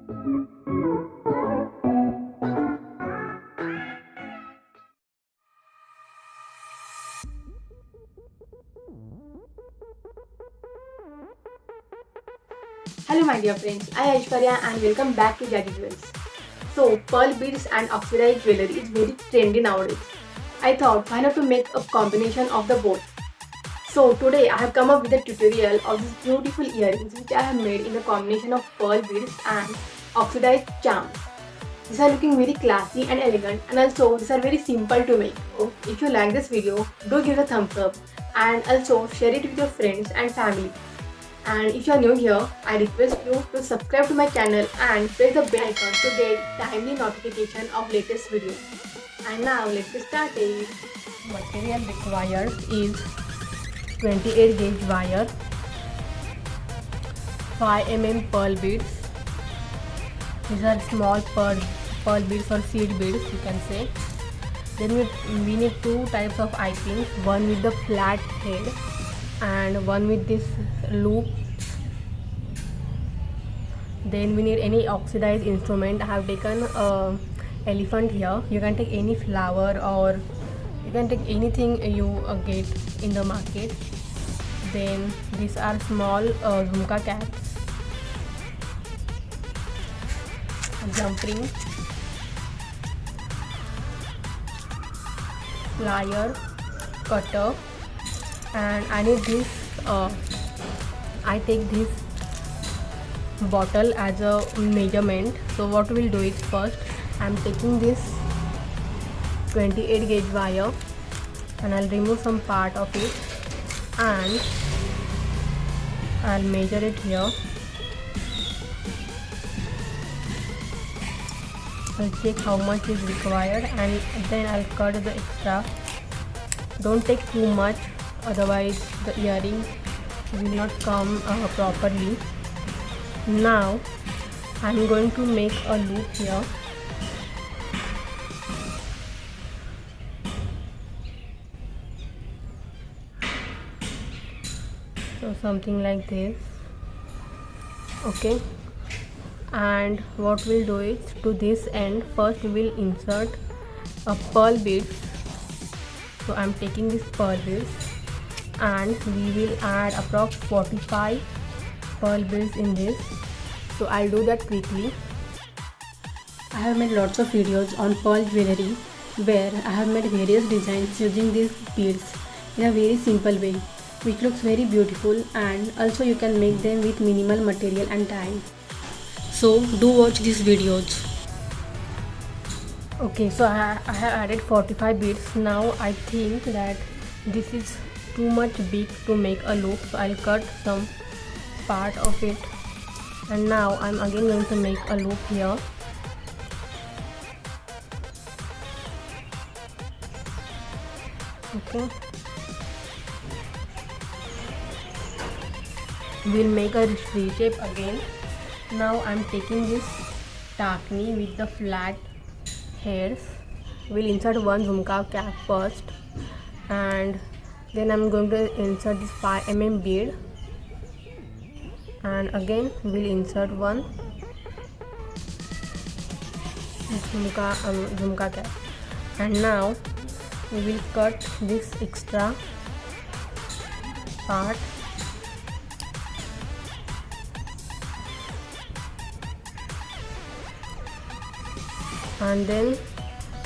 Hello my dear friends, I am Aishwarya and welcome back to Jazzy Jewels. So, pearl beads and oxidized jewelry is very trendy nowadays. I thought why not to make a combination of the both. So today I have come up with a tutorial of these beautiful earrings which I have made in the combination of pearl beads and oxidized charms. These are looking very classy and elegant, and also these are very simple to make. So if you like this video, do give it a thumbs up and also share it with your friends and family. And if you are new here, I request you to subscribe to my channel and press the bell icon to get timely notification of latest videos. And now let's get started. Material required is 28 gauge wire, 5 mm pearl beads. These are small pearl beads or seed beads, you can say. Then we need two types of eye pins, one with the flat head and one with this loop. Then we need any oxidized instrument. I have taken elephant here. You can take any flower or you can take anything you get in the market. Then these are small jhumka caps, jump ring, plier, cutter, and I need this. I take this bottle as a measurement. So what we'll do is first I'm taking this 28 gauge wire and I'll remove some part of it and I'll measure it here. I'll check how much is required and then I'll cut the extra. Don't take too much, otherwise the earring will not come properly. Now I'm going to make a loop here. So something like this. Okay, and what we'll do is to this end first we will insert a pearl beads. So I'm taking this pearl beads and we will add approx 45 pearl beads in this. So I'll do that quickly. I have made lots of videos on pearl jewelry where I have made various designs using these beads in a very simple way, which looks very beautiful, and also you can make them with minimal material and time. So do watch these videos. Okay, so I have added 45 beads. Now I think that this is too much big to make a loop, so I'll cut some part of it. And now I'm again going to make a loop here. Okay, we'll make a V shape again. Now I'm taking this takni with the flat hairs. We'll insert one jhumka cap first and then I'm going to insert this 5 mm bead and again we'll insert one jhumka cap, and now we will cut this extra part and then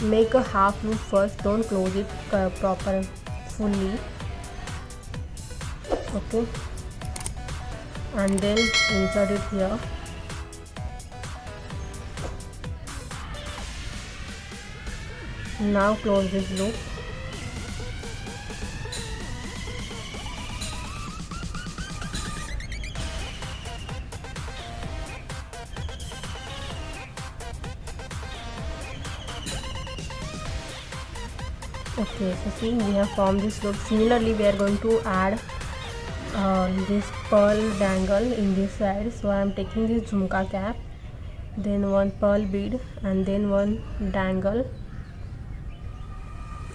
make a half loop first. Don't close it proper fully. Okay, and then insert it here. Now close this loop. Okay, so see, we have formed this loop. Similarly, we are going to add this pearl dangle in this side. So I am taking this jhumka cap, then one pearl bead and then one dangle,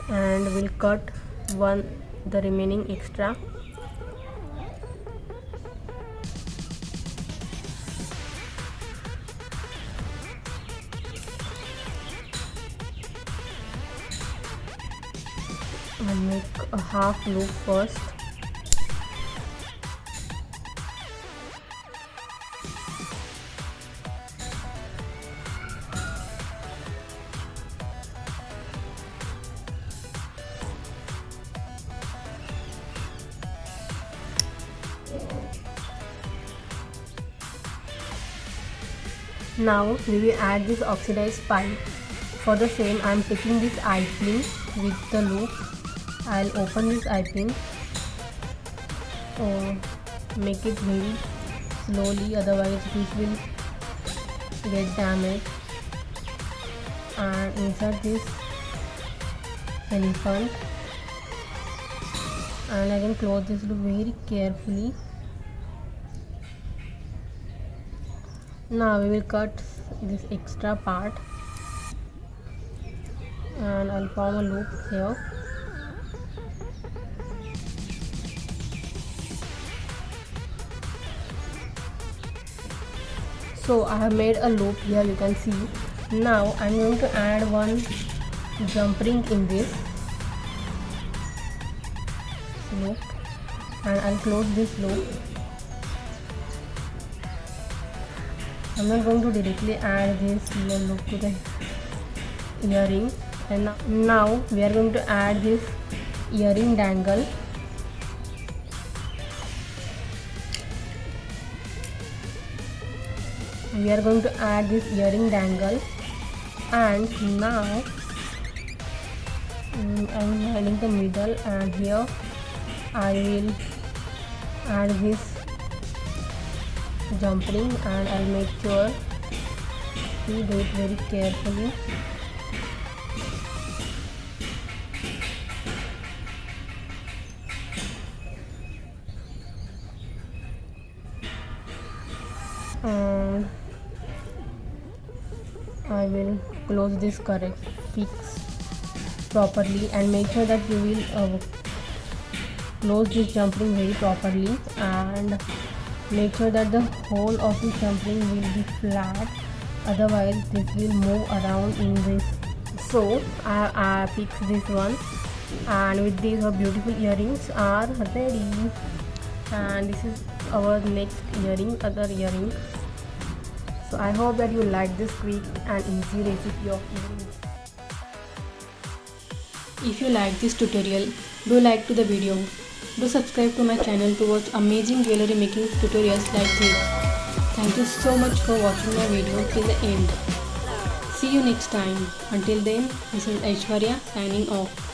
and we'll cut the remaining extra. I'll make a half loop first. Now we will add this oxidized pipe. For the same, I am taking this eye pin with the loop. I'll open this eye pin. Make it very slowly, otherwise this will get damaged. And insert this elephant. And again close this loop very carefully. Now we will cut this extra part and I'll form a loop here. So I have made a loop here, you can see. Now I'm going to add one jump ring in this loop and I'll close this loop. I'm not going to directly add this loop to the earring, and now we are going to add this earring dangle. We are going to add this earring dangle, and now I'm adding the middle, and here I will add this jump ring, and I'll make sure you do it very carefully. And I will close this fix properly, and make sure that you will close this jump ring very properly, and make sure that the whole of the jump ring will be flat, otherwise this will move around in this. So I fix this one, and with these our beautiful earrings are ready. And this is our next other earring. So I hope that you like this quick and easy recipe of earrings. If you like this tutorial, do like to the video. Do subscribe to my channel to watch amazing jewelry making tutorials like this. Thank you so much for watching my video till the end. See you next time. Until then, this is Aishwarya signing off.